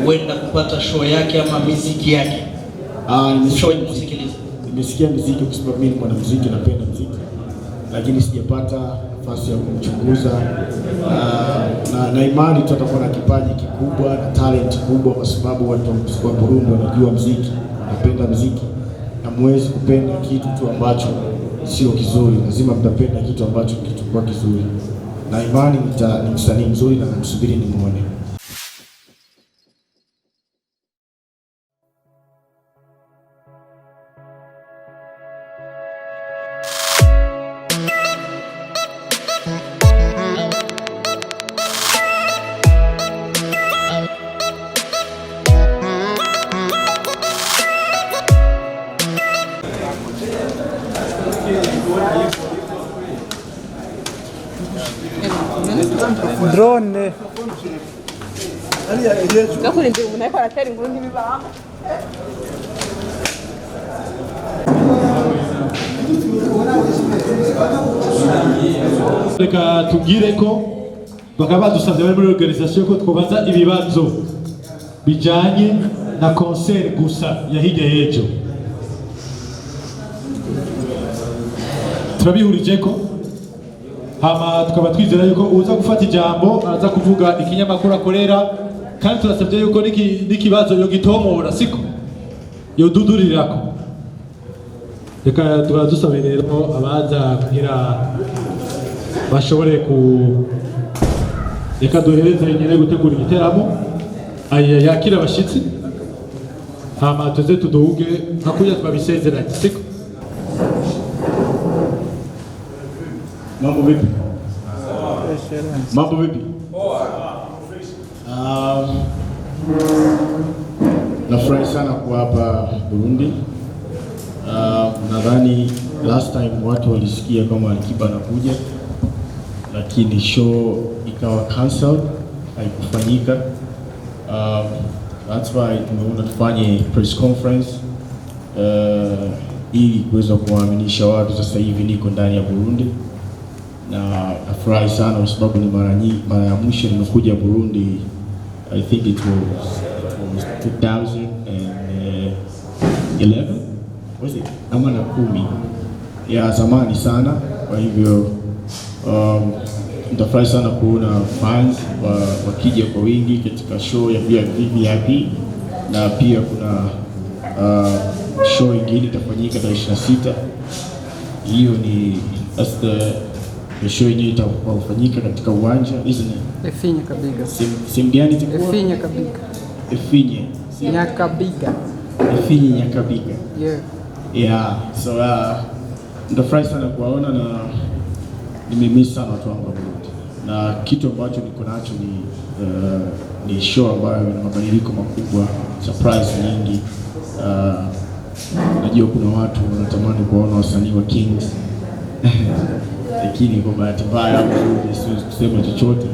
Wenda kupata show yake ama muziki yake? Nimesikia muziki kwa sababu mimi ni mwanamuziki, napenda muziki, lakini sijapata nafasi ya kumchunguza, na imani tutakuwa na kipaji kikubwa na talent kubwa, kwa sababu watu wa Burundi wanajua muziki, napenda muziki, na mwezi kupenda kitu tu ambacho sio kizuri, lazima mtapenda kitu ambacho kitakuwa kizuri, na imani ni msanii mzuri na namsubiri nimuone. Drone. Reka tugire ko bakaba dusabye bari muri organisation ko twobaza ibibazo bijanye na concert gusa ya hirya y'ejo. Turabihurije ko hama tukaba twizera yuko uza gufata ijambo aza kuvuga ikinyamakuru akorera, kandi turasabye yuko n'ikibazo yo gitomora siko yo dudurirako. Reka turadusaba rero abaza kugira bashobore reka duhereze nyine gutegura igiteramo yakira abashitsi, hama tuze tuduhuge nka kurya twabisezeranye siko. Mambo vipi? Mambo vipi? Nafurahi sana kuwa hapa Burundi. Nadhani last time watu walisikia kama Alikiba anakuja, lakini show ikawa cancelled, haikufanyika. That's why tumeona tufanye press conference ili kuweza kuwaaminisha watu sasa hivi niko ndani ya Burundi, na nafurahi sana kwa sababu ni mara ya mwisho nimekuja Burundi, I think it was 2011 was it? Ama na 10 ya zamani sana. Kwa hivyo nitafurahi sana kuona fans wakija kwa wingi katika show ya VIP, na pia kuna show ingine itafanyika tarehe 26. Hiyo ni the show yenyewe itafanyika katika uwanja isn't it? Efinye Kabiga. Sehemu gani itakuwa? Efinye Kabiga. Efinye Nyakabiga. Efinye Nyakabiga. Yeah. Yeah, so nitafurahi sana kuwaona, na nimemiss sana watu wangu wa Burundi, na kitu ambacho niko nacho ni show ambayo ina mabadiliko makubwa, surprise nyingi. Najua kuna watu wanatamani kuona wasanii wa Kings lakini kwa bahati mbaya siwezi kusema chochote,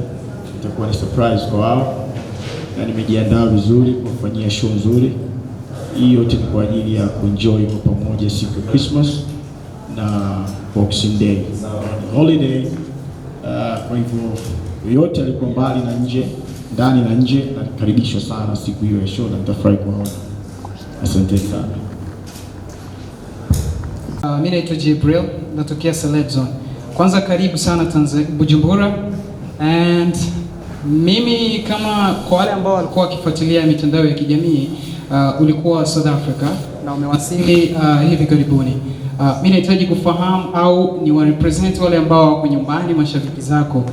itakuwa ni surprise kwa wao, na nimejiandaa vizuri kufanyia show nzuri. Hii yote ni kwa ajili ya kuenjoy kwa pamoja siku ya Christmas na Boxing Day holiday. Kwa hivyo yote alikuwa mbali na nje, ndani na nje, na karibishwa sana siku hiyo ya show, na nitafurahi kuwaona. Asante sana. Mimi naitwa Jibril, natokea Celeb Zone. Kwanza karibu sana Bujumbura, and mimi kama kwa wale ambao walikuwa wakifuatilia mitandao ya kijamii, ulikuwa South Africa na umewasili hivi karibuni. Mimi nahitaji kufahamu au ni wa represent wale ambao wako nyumbani, mashabiki zako,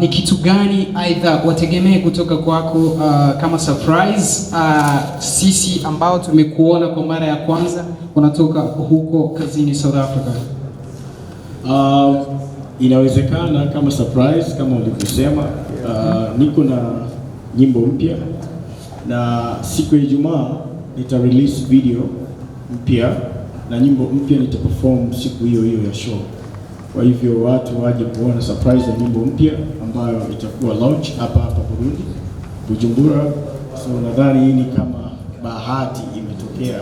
ni kitu gani aidha wategemee kutoka kwako kama surprise, sisi ambao tumekuona kwa mara ya kwanza unatoka huko kazini South Africa? Inawezekana kama surprise kama ulivyosema. Niko na nyimbo mpya, na siku ya Ijumaa nita release video mpya na nyimbo mpya nitaperform siku hiyo hiyo ya show. Kwa hivyo watu waje kuona surprise ya nyimbo mpya ambayo itakuwa launch hapa Burundi, Bujumbura. So nadhani hii ni kama bahati imetokea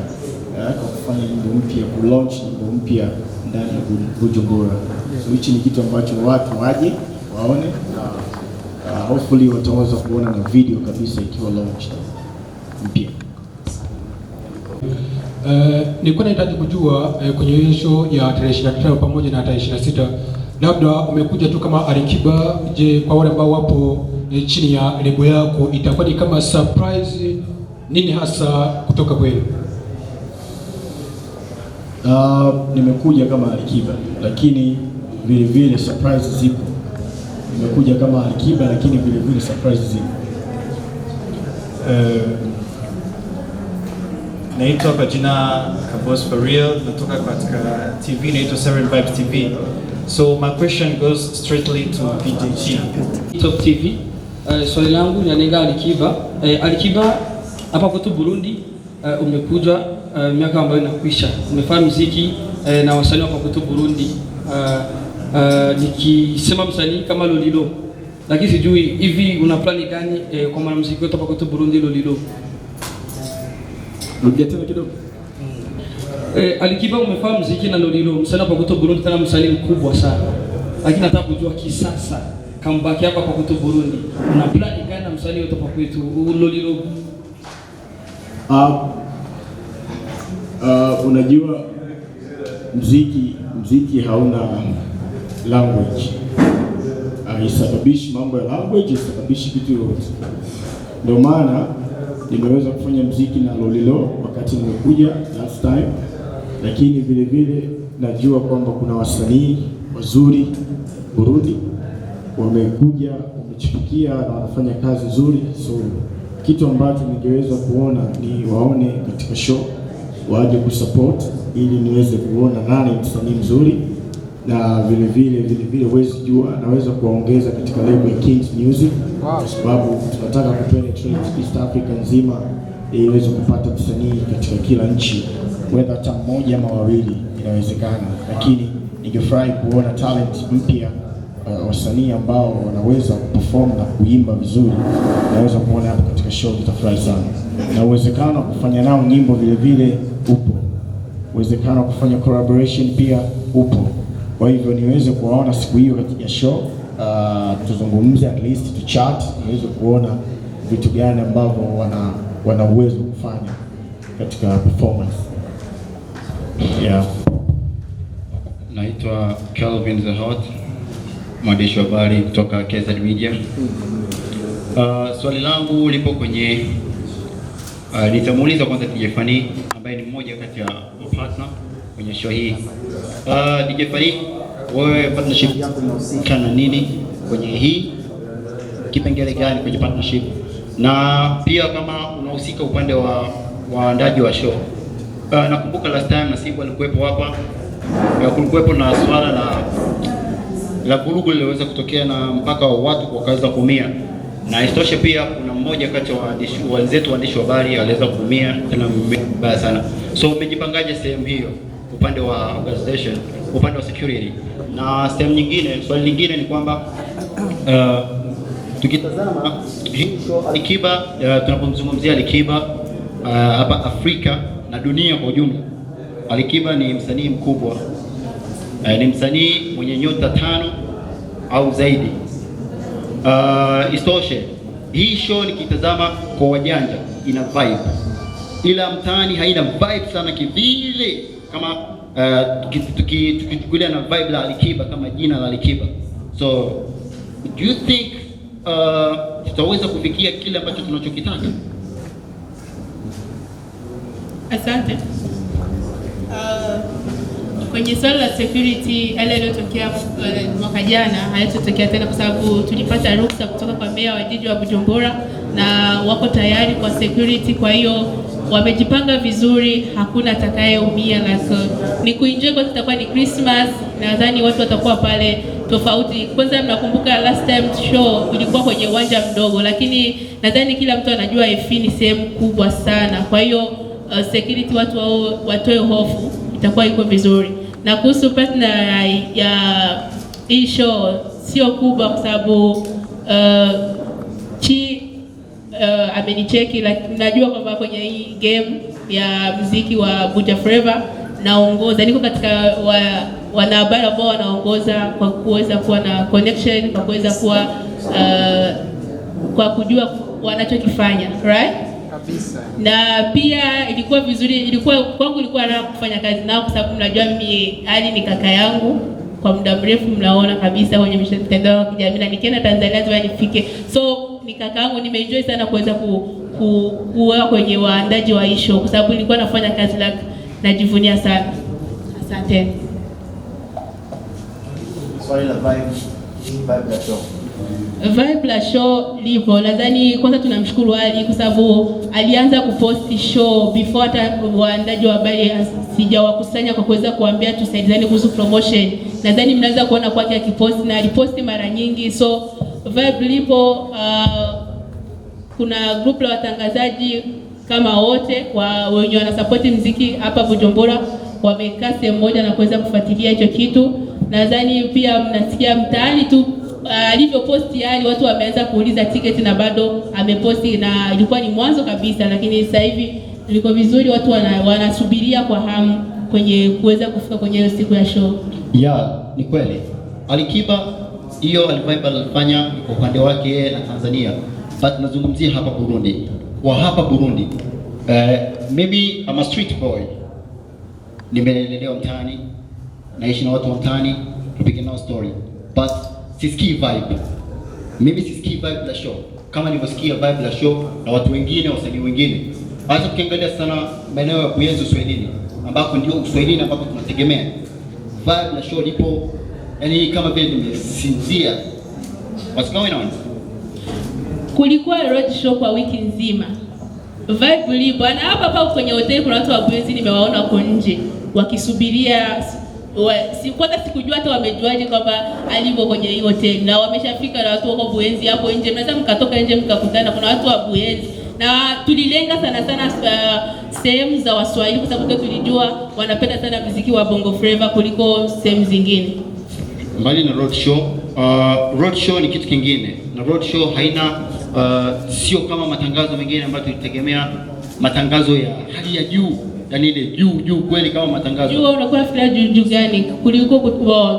kwa kufanya nyimbo mpya, ku launch nyimbo mpya ndani ya Bujumbura. So hichi ni kitu ambacho watu waje waone, na hopefully wataweza kuona na video kabisa ikiwa launched. mpya. Nilikuwa nahitaji kujua kwenye hiyo show ya tarehe 25 pamoja na tarehe 26, labda umekuja tu kama Alikiba. Je, kwa wale ambao wapo chini ya lebo yako itakuwa ni kama surprise nini hasa kutoka kwenu? Nimekuja kama Alikiba, lakini vile vile surprise zipo. Nimekuja kama Alikiba, lakini vile vile surprise zipo. Naitwa kwa jina Kabos for real, natoka katika TV naitwa Seven Vibes TV. So my question goes straightly to VJT. Top TV. Swali langu linalenga Alikiba. Alikiba hapa kwetu Burundi umekuja miaka ambayo inakwisha. Umefanya muziki na wasanii hapa kwetu Burundi. Nikisema msanii kama Lolilo. Lakini sijui hivi una plani gani kwa mwanamuziki wetu hapa kwetu Burundi Lolilo? Rudia tena kidogo. Alikiba umefanya muziki na Lolilo, msanii hapa kwetu Burundi, tena msanii mkubwa sana. Lakini nataka kujua kisasa comeback yako hapa kwetu Burundi. Una plani gani na msanii wetu hapa kwetu Lolilo? Unajua mziki hauna language. Isababishi mambo ya language, isababishi kitu yote. Ndio maana nimeweza kufanya mziki na Lolilo wakati nimekuja last time, lakini vile vile najua kwamba kuna wasanii wazuri Burundi wamekuja, wamechipukia na wanafanya kazi nzuri. So kitu ambacho ningeweza kuona ni waone katika show, waje kusupport ili niweze kuona nani msanii mzuri, na vile vile huwezi jua naweza kuwaongeza katika lebo ya Kings Music, kwa sababu tunataka kupenetrate East Africa nzima ili iweze kupata msanii katika kila nchi, whether hata mmoja ama wawili inawezekana, lakini ningefurahi kuona talent mpya, wasanii ambao wanaweza kuperform na kuimba vizuri, naweza kuona hapo katika show. Nitafurahi sana, na uwezekano wa kufanya nao nyimbo vile vile upo, uwezekano wa kufanya collaboration pia upo. Kwa hivyo niweze kuwaona siku hiyo katika show, tuzungumze, at least to chat, niweze kuona vitu gani ambavyo wana uwezo kufanya katika performance. Yeah. Naitwa Calvin Zahot, mwandishi wa habari kutoka KZ Media. Swali langu lipo kwenye nitamuuliza kwanza DJ Fani ambaye ni mmoja kati ya partner kwenye show hii. DJ Fani, wewe partnership yako inahusika na nini kwenye hii? Kipengele gani kwenye partnership? Na pia kama unahusika upande wa waandaji wa show. Nakumbuka last time Nasibu alikuwepo hapa. Kulikuwepo na swala la vurugu lililoweza kutokea na mpaka wa watu wakaweza kuumia. Na isitoshe pia kuna mmoja kati ya waandishi wa habari aliweza kuumia tena mbaya sana. So umejipangaje sehemu hiyo upande wa organization, upande wa security? Na sehemu nyingine, swali lingine ni kwamba tukitazama hii show Alikiba, tunapomzungumzia Alikiba hapa Afrika na dunia kwa ujumla, Alikiba ni msanii mkubwa, ni msanii mwenye nyota 5 au zaidi. Isitoshe hii show nikitazama kwa wajanja ina vibe, ila mtaani haina vibe sana kivile kama tukichukulia na vibe la Alikiba kama jina la Alikiba. So do you think tutaweza kufikia kile ambacho tunachokitaka? Asante. Kwenye swala la security, yale yaliyotokea mwaka jana hayatotokea tena, kwa sababu tulipata ruhusa kutoka kwa meya wa jiji wa Bujumbura na wako tayari kwa security. Kwa hiyo wamejipanga vizuri, hakuna atakayeumia. Ni kuenjoy, kwa tutakuwa ni Christmas, nadhani watu watakuwa pale tofauti. Kwanza mnakumbuka last time show ilikuwa kwenye uwanja mdogo, lakini nadhani kila mtu anajua EFI ni sehemu kubwa sana. Kwa hiyo security watu watoe hofu, itakuwa iko vizuri. Na kuhusu partner ya hii show sio kubwa, kwa sababu amenicheki, lakini najua kwamba kwenye hii game ya muziki wa Buja Forever naongoza, niko katika wanahabari ambao wanaongoza kwa kuweza kuwa na connection, kwa kuweza kuwa kwa kujua wanachokifanya, right? kabisa. Na pia ilikuwa vizuri, kwangu ilikuwa raha kufanya kazi nao, kwa sababu mnajua mimi Ali ni kaka yangu kwa muda mrefu, mnaona kabisa kwenye mitandao ya kijamii, na nikienda Tanzania lazima nifike. So ni kaka yangu, nimeenjoy sana kuweza kuwa kwenye waandaji wa hii show, kwa sababu nilikuwa nafanya kazi najivunia sana. Asante. Swali la vibe la show. Vibe la show lipo. Nadhani kwanza tunamshukuru Ali kwa sababu alianza kuposti show before hata waandaji wa habari sijawakusanya kwa kuweza kuambia tusaidizane kuhusu promotion. Nadhani mnaweza kuona kwake akiposti, na aliposti mara nyingi. So vibe lipo. Kuna group la watangazaji kama wote wenye wanasupport muziki hapa Bujumbura wamekaa sehemu moja na kuweza kufuatilia hicho kitu. Nadhani pia mnasikia mtaani tu alivyoposti Ali, watu wameanza kuuliza ticket na bado ameposti, na ilikuwa ni mwanzo kabisa, lakini sasa hivi liko vizuri, watu wanasubiria kwa hamu kwenye kuweza kufika kwenye siku ya show. Ni kweli. Alikiba hiyo vibe alifanya kwa upande wake yeye na Tanzania. But nazungumzia hapa Burundi. Kwa hapa Burundi, maybe I'm a street boy. Nimelelewa mtaani, naishi na watu wa mtaani, tupiga nao story. But sisikii vibe. Mimi sisikii vibe la show kama nilivyosikia vibe la show na watu wengine, wasanii wengine. Hata ukiangalia sana maeneo ya Buyenzi Uswahilini, ambako ndio Uswahilini ambako tunategemea. Vibe la show lipo, yani kama vile nimesinzia. What's going on? Kulikuwa road show kwa wiki nzima. Vibe lipo. Na hapa kwenye hoteli kuna watu wa Buyenzi nimewaona huko nje wakisubiria. Kwanza sikujua hata wamejuaje kwamba alivyo kwenye hiyo hoteli, na wameshafika na watu wako Buyenzi hapo nje. Mnaweza mkatoka nje mkakutana, kuna watu wa Buyenzi. Na tulilenga sana sehemu za Waswahili kwa sababu tulijua wanapenda sana muziki wa Bongo Flava kuliko sehemu zingine. Mbali na road show ni kitu kingine. Na road show haina sio kama matangazo mengine ambayo tulitegemea, matangazo ya hali ya juu, yani ile juu kweli kama matangazo. Juu unakuwa fikira juu gani kuliko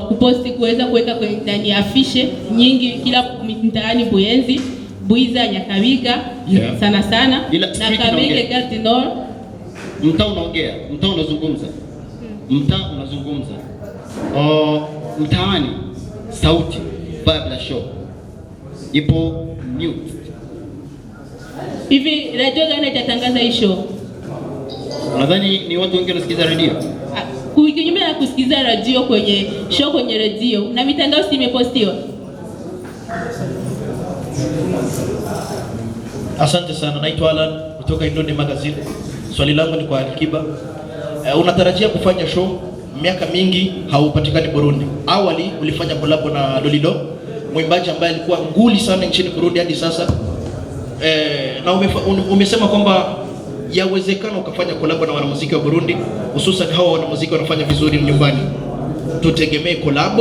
kuposti kuweza kuweka kwenye ndani afishe nyingi kila mtaani Buyenzi, Buiza, Nyakabiga, sana na Kamenge Gati Nord. Mtaa unazungumza. Mtaani sauti vibe la show ipo mute. Hivi radio gani itatangaza hii show? Nadhani ni watu wengi wanasikiza radio. Kinyume na kusikiza radio kwenye show kwenye radio, na mitandao si imepostiwa. Asante sana. Naitwa Alan kutoka Indonde Magazine. Swali langu ni kwa Alikiba. Unatarajia kufanya show, miaka mingi haupatikani Burundi. Awali ulifanya collab na Lolido, mwimbaji ambaye alikuwa nguli sana nchini Burundi hadi sasa. Na umesema kwamba yawezekana ukafanya collab na wanamuziki wa Burundi, hususan hawa wanamuziki wanafanya vizuri nyumbani. Tutegemee collab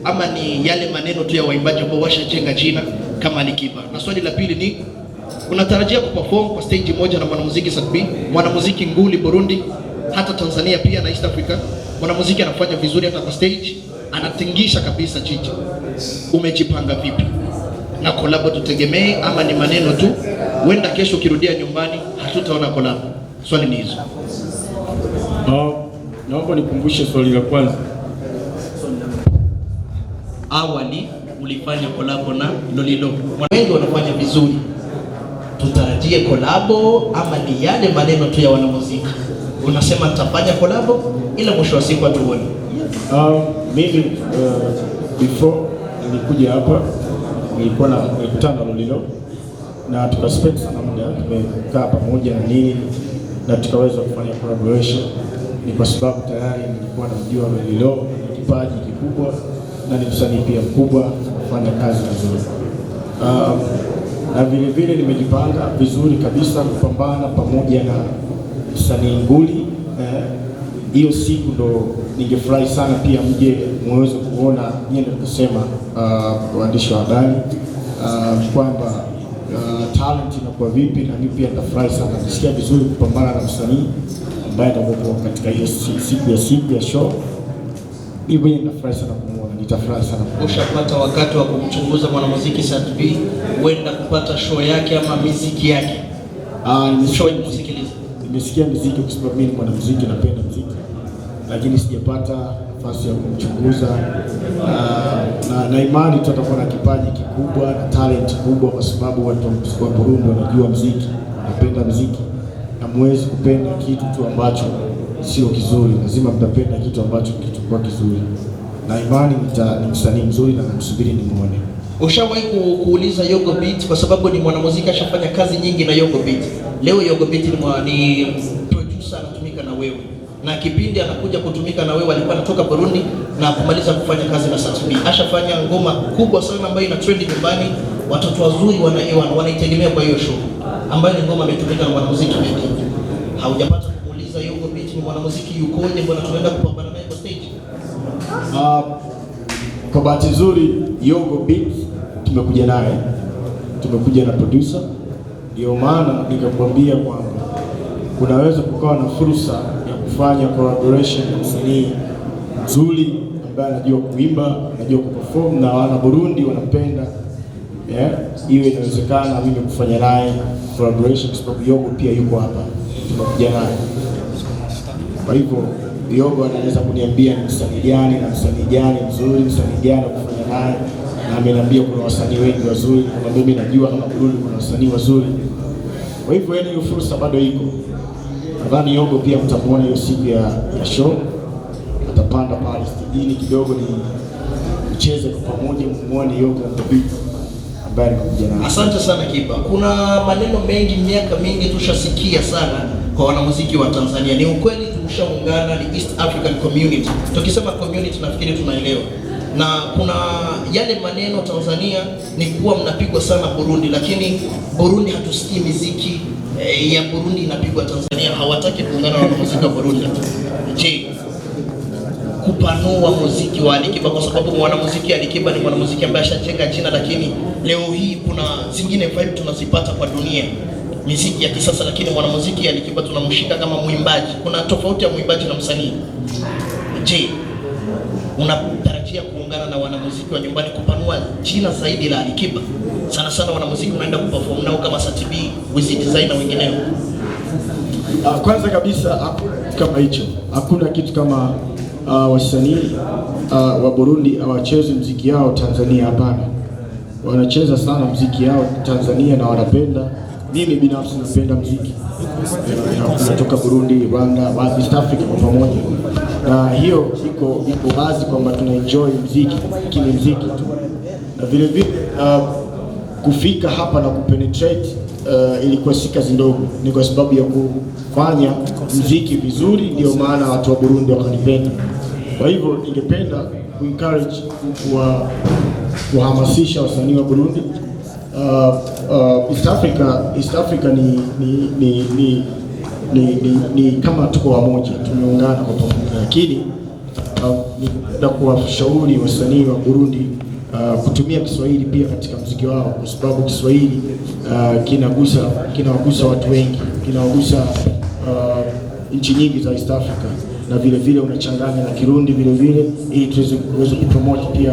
ama ni yale maneno tu ya waimbaji ambao washajenga jina kama Alikiba? Na swali la pili ni unatarajia kuperform kwa stage moja na mwanamuziki Sadbi, mwanamuziki nguli Burundi, hata Tanzania pia na East Africa. Mwanamuziki anafanya vizuri hata kwa stage, anatingisha kabisa jiji. Umejipanga vipi? Na collab tutegemee ama ni maneno tu? Wenda kesho ukirudia nyumbani hatutaona collab. Swali ni hizo. Naomba nikumbushe swali la kwanza. Awali ulifanya collab na Lolido. Wengi wanafanya vizuri. Tutarajie collab ama ni yale maneno tu ya wanamuziki? Unasema tutafanya collab ila mwisho wa siku hatuoni. Mimi before nilikuja hapa nilikutana na Lolido na tukaspend sana muda, tumekaa pamoja na nini na tukaweza kufanya collaboration. Ni kwa sababu tayari nilikuwa namjua Lolido, ni kipaji kikubwa na ni msanii pia mkubwa, kufanya kazi nzuri. Na vile nimejipanga vizuri kabisa kupambana pamoja na msanii nguli. Hiyo siku ndo ningefurahi sana pia mje muweze kuona nyinyi kusema waandishi wa habari kwamba talent inakuwa vipi, na mimi pia nitafurahi sana nisikia vizuri kupambana na msanii ambaye atakuwa katika hiyo siku ya show. Hivyo nitafurahi sana kumuona, nitafurahi sana. Ushapata wakati wa kumchunguza mwanamuziki Sadbi, wenda kupata show yake ama muziki yake? Nimesikia muziki kwa sababu mimi ni mwanamuziki, napenda muziki, lakini sijapata nafasi ya kumchunguza, na imani tutakuwa na kipaji kikubwa na talent kubwa, kwa sababu watu wa Burundi wanajua muziki, wanapenda muziki, na muwezi kupenda kitu tu ambacho sio kizuri, lazima mtapenda kitu ambacho kitakuwa kizuri, na imani ni msanii mzuri na namsubiri nimuone. Ushawahi kuuliza Yogo Beat, kwa sababu ni mwanamuziki ashafanya kazi nyingi na Yogo Beat. Leo Yogo Beat ni producer anatumika na wewe, na kipindi anakuja kutumika na wewe alikuwa anatoka Burundi na kumaliza kufanya kazi na Sat-B. Ashafanya ngoma kubwa sana ambayo ina trend nyumbani, watoto wazuri wanaitegemea kwa hiyo show, ambayo ni ngoma ametumika na mwanamuziki mwingine. Haujapata kuuliza Yogo Beat ni mwanamuziki yukoje, mbona tunaenda kupambana naye kwa stage? Kwa bahati nzuri Yogo Beat tumekuja na producer, ndio maana nikakwambia kwamba kunaweza kukawa na fursa ya kufanya collaboration na msanii mzuri ambaye anajua kuimba, anajua kuperform na wana Burundi wanapenda, iwe inawezekana mimi kufanya naye collaboration, kwa sababu Yogo pia yuko hapa, tumekuja naye. Kwa hivyo Yogo anaweza kuniambia ni msanii gani na msanii gani mzuri, msanii gani kufanya naye, na ameniambia kuna wasanii wengi wazuri, na mimi najua kama Burundi kuna wasanii wazuri. Kwa hivyo hiyo fursa bado iko. Nadhani Yogo pia mtamuona hiyo siku ya show, atapanda pale stejini kidogo, ni mcheze kwa pamoja, muone Yogo on the beat ambaye anakuja naye. Asante sana Kiba. Kuna maneno mengi miaka mingi tushasikia sana kwa wanamuziki wa Tanzania. Ni ukweli tumeshaungana, ni East African Community. Tukisema community nafikiri tunaelewa. Na kuna yale maneno Tanzania ni kuwa mnapigwa sana Burundi, lakini Burundi hatusikii muziki ya Burundi inapigwa Tanzania. Hawataki kuungana na wanamuziki wa Burundi. Je, kupanua muziki wa Alikiba, kwa sababu mwanamuziki Alikiba ni mwanamuziki ambaye ashajenga jina, lakini leo hii kuna zingine vibe tunazipata kwa dunia, muziki ya kisasa, lakini mwanamuziki Alikiba tunamshika kama mwimbaji. Kuna tofauti ya mwimbaji na msanii. Je, unatarajia kuungana na wanamuziki wa nyumbani kupanua jina zaidi la Alikiba? Sana sana wanamuziki unaenda kuperform nao kama Sat-B, Wizzy Design na wengineo. Kwanza kabisa kama hicho, hakuna kitu kama wasanii wa Burundi hawachezi muziki yao Tanzania. Hapana, wanacheza sana muziki yao Tanzania na wanapenda. Mimi binafsi napenda muziki kutoka Burundi, Rwanda, East Africa kwa pamoja, na hiyo iko wazi kwamba tuna enjoy muziki, lakini muziki tu, na vile vile kufika hapa na kupenetrate ilikuwa si kazi ndogo, ni kwa sababu ya kufanya muziki vizuri, ndio maana watu wa Burundi wakanipenda. Kwa hivyo ningependa encourage kuhamasisha wasanii wa Burundi. East Africa ni kama tuko wamoja, tumeungana kwa pamoja, lakini ningependa kuwashauri wasanii wa Burundi kutumia Kiswahili pia katika muziki wao, kwa sababu Kiswahili kinawagusa watu wengi, kinawagusa nchi nyingi za East Africa, na vile vile unachanganya na Kirundi vile vile, ili tuweze kupromote pia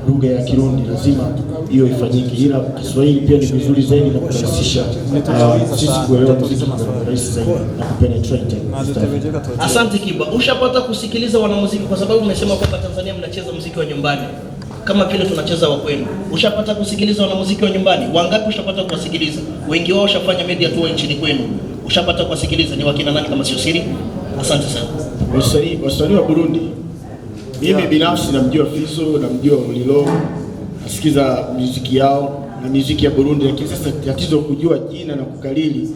lugha ya Kirundi. Lazima hiyo ifanyike, ila Kiswahili pia ni vizuri zaidi na kurahisisha sisi kuelewa muziki rahisi zaidi na kupenetrate. Asante Kiba. Ushapata kusikiliza wanamuziki, kwa sababu umesema kwamba Tanzania mnacheza muziki wa nyumbani kama vile tunacheza wa kwenu. Ushapata kusikiliza wanamuziki wa nyumbani? Wangapi ushapata kuwasikiliza? Wengi wao ushafanya media tour nchini kwenu. Ushapata kuwasikiliza ni wakina nani kama sio siri? Asante sana. Wasanii wa Burundi, mimi binafsi namjua Fizo, namjua Mulilo, nasikiza muziki yao na muziki ya Burundi, lakini sasa tatizo kujua jina na kukalili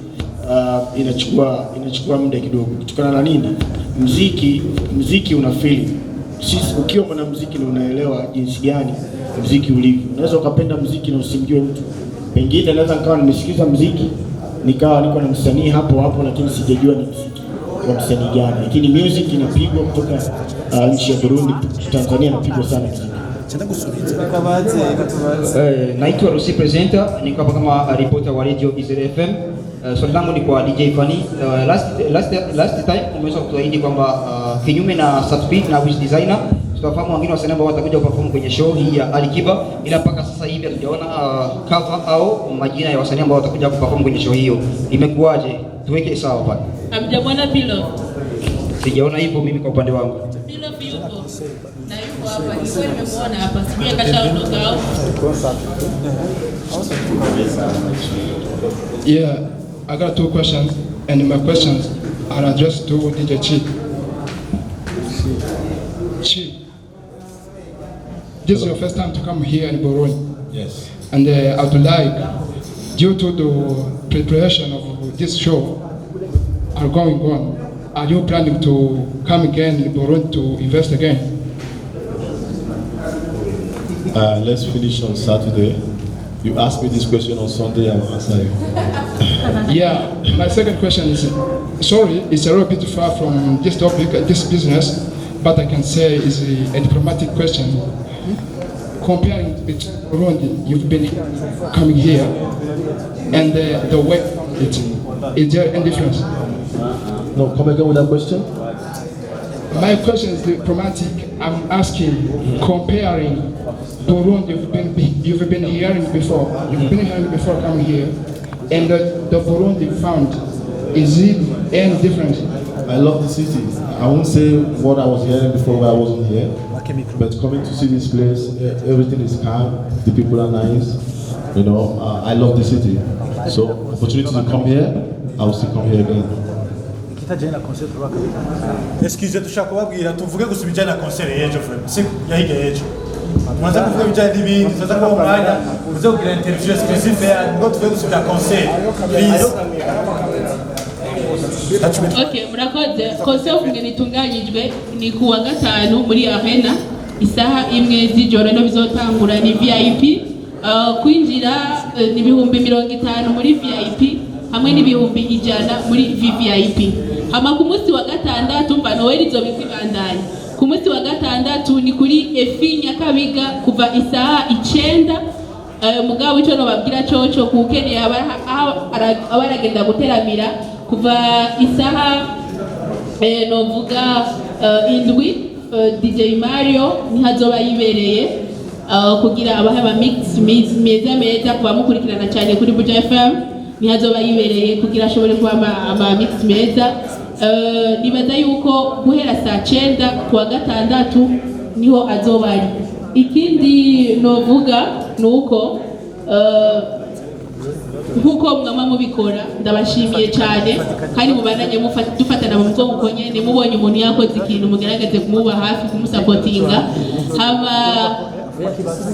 inachukua muda kidogo. Kutokana na nini? Muziki una feel. Sisi ukiwa mwanamuziki na unaelewa jinsi gani muziki ulivyo, unaweza ukapenda muziki na usimjue mtu. Pengine naweza nikawa nimesikiza muziki nikawa niko na msanii hapo, lakini sijajua ni muziki wa msanii gani, lakini music inapigwa kutoka nchi ya Burundi, Tanzania inapigwa sana muziki. Naitwa Lucy Presenter, niko hapa kama reporter wa Radio Izere FM. Swali langu ni kwa DJ Fanny. Last time umeweza kutuahidi kwamba kinyume na Sat-B na Wizzy Designer tutafahamu wengine wasanii ambao watakuja kuperform kwenye show hii ya Alikiba, ila mpaka sasa hivi hatujaona cover au majina ya wasanii ambao watakuja kuperform kwenye show hiyo. Imekuwaje? Tuweke sawa pale. Hamjamwona Pilo? Sijaona hivyo mimi kwa upande wangu. Pilo yupo. Na yupo hapa. Nilikuwa nimemuona hapa. Sijui akashaondoka au. Yeah, I got 2 questions, and my questions are addressed to DJ Chi. Chi, this is your first time to come here in Burundi. Yes. And I would like, due to the preparation of this show are going on, are you planning to come again in Burundi to invest again? Let's finish on Saturday. You asked me this question on Sunday, I will answer you. Yeah, my second question is, sorry, it's a little bit far from this topic, this business, but I can say it's a diplomatic question. Comparing with Burundi, you've been coming here, and the way is there any difference? No, come again with that question. My question is diplomatic. I'm asking, comparing Burundi, you've been hearing before, coming here, and the Burundi found, is it any different? I love the city. I won't say what I was hearing before when I wasn't here, but coming to see this place, everything is calm, the people are nice, you know, I love the city. So, opportunity to come here, I will still come here again. Excuse tushakubabwira tuvuge gusubijana concert yejo frère. Siku yahiga yejo. Mwanza kuvuga bijana n'ibindi, tuza kwa umwanya, uze kugira interview exclusive ya ngo tuvuge gusubija concert. Please. Okay, murakoze. Concert ngeni tunganyijwe ni kuwa gatanu muri Arena isaha 1 z'ijoro no bizotangura ni VIP. Kwinjira ni 50 muri VIP hamwe n'ibihumbi 100 muri VVIP. Hama ku munsi wa gatandatu mba Noel izobizibandanya. Ku munsi wa gatandatu ni kuri Efi Nyakabiga kuva isaha 9. Mugabo ico no babwira coco kukeneye abaragenda guteramira kuva isaha novuga 7 DJ Mario nihazoba yibereye kugira abahe ba mix meza kuba mukurikirana cyane kuri Buja FM nihazoba yibereye kugira ashobore kuba ama mix meza. Nibaza yuko guhera saa 9 kuwa gatandatu niho azoba ari. Ikindi novuga nuko nkuko mwama mubikora ndabashimiye cyane kandi mubandanye dufatana mu mugongo nyene mubonye umuntu yakoze ikintu mugerageze kumuba hafi kumusupportinga haba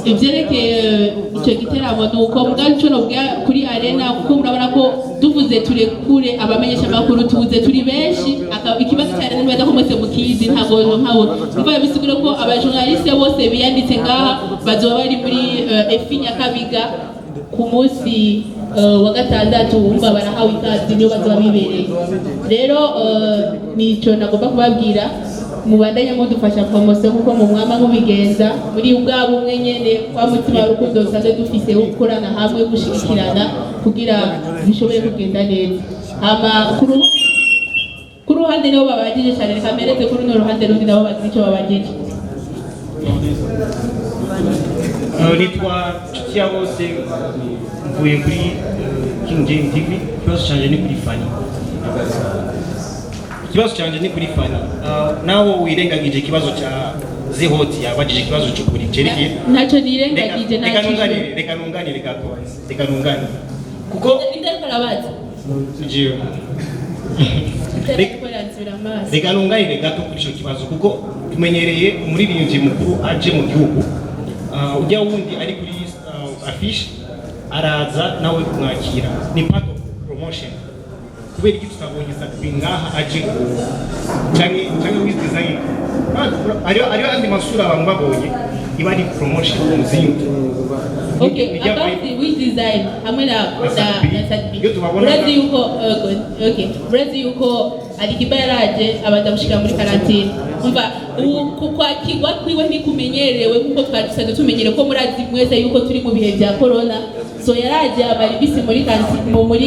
ivyerekeye icyo giteramo nuko muganje no bwa kuri Arena kuko murabona ko tuvuze turekure abamenyesha makuru tuvuze turi benshi ikibazo cyane nibaza ko mwese mukizi ntabwo mva bisigura ko abajournaliste bose biyanditse ngaha bazoba bari muri Efi Nyakabiga ku munsi wa gatandatu umva barahawe ikazi niyo bazoba bibereye. Rero nico nagomba kubabwira mubandanye mudufasha promotion kuko mu mwama mubigenza muri ubwabo umwe nyene kwa mutima rukundo saze dufise gukorana hamwe gushikirana kugira bishobore kugenda neza. Ama ku ruhande niho babagije cyane kamereze kuri no ruhande rundi nabo bagira ico babagije. Nitwa Chutia bose mvuye kuri King James TV. Ikibazo cyanje ni kuri Fani. Ikibazo cyanje ni kuri Fani. Nawo wirengagije ikibazo cya Zihoti yabagije ikibazo cyo kuri Cheriki. Ntacyo nirengagije reka nunganire gato. Reka nunganire. Kuko ndiko rabaza. Jiyo. Reka nunganire gato kuri icyo kibazo kuko tumenyereye umuririmbyi mukuru aje mu gihugu. Ujya wundi ari kuri affiche araza nawe kumwakira ni part of promotion kubera iki tutabonye Safi ngaha aje cyane with design ariyo andi masura abantu babonye iba ari promotion muzinyo. Okay, about the with design hamwe na Safi Brazil yuko Brazil yuko Alikiba yaraje abadamushika muri karantine umva kwakirwa kwiwe ntikumenyerewe kuko twari tumenyere ko murazi mwese yuko turi mu bihe bya corona so yaraje abari bisi muri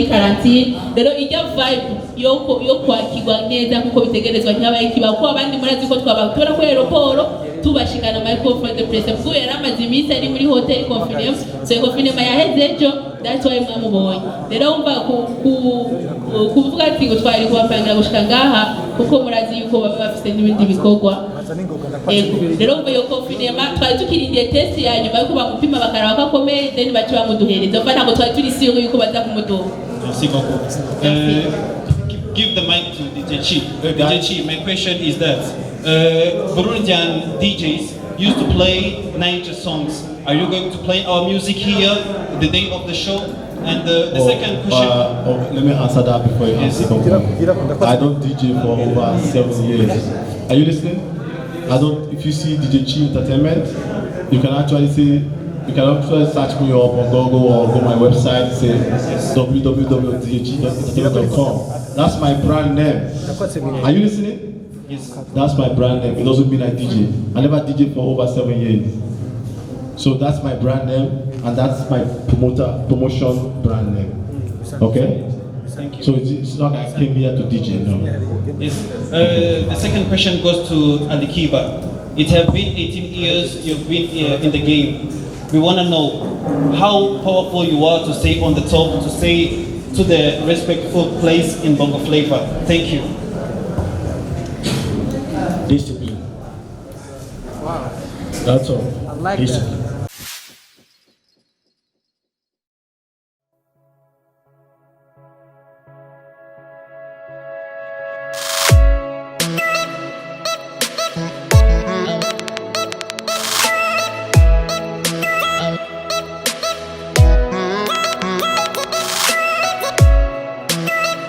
karantine. Rero ijya vibe yo kwakirwa neza kuko bitegerezwa nyabaye kiba ko abandi murazi ko twabatora ko aeroport tubashikana microphone the president kuko yaramaze iminsi ari muri hotel conference so conference yaheze ejo that's why mwamubonye rero umva kuvuga ati ngo twari kubapangira gushika ngaha kuko murazi yuko baba bafite n'ibindi bikorwa rero umva yo conference twari tukirindiye test ya nyuma yuko bakupima bakaraba ko akomeye then bacu bamuduhereza umva ntabwo twari turi sure yuko baza kumuduha. Merci beaucoup. Give the mic to DJ Chi. DJ Chi, my question is that Burundian DJs used to play Niger songs. Are you going to play our music here the day of the show? And the second question. Let me answer that before you answer. I don't DJ for over 7 years. Are you listening? I don't. If you see DJ Chi Entertainment, you can actually see. You can also search me up on Google or go my website, say www.djchi.com. That's my brand name. Are you listening? Yes. That's my brand name. It doesn't mean I DJ. I never DJ for over 7 years. So that's my brand name, and that's my promotion brand name. Okay? Thank you. So it's not like I came here to DJ, no. Yes. The second question goes to Ali Kiba. It has been 18 years you've been in the game. We want to know how powerful you are to stay on the top, to stay to the respectful place in Bongo Flava. Thank you. Discipline. Wow. That's all. I like Discipline.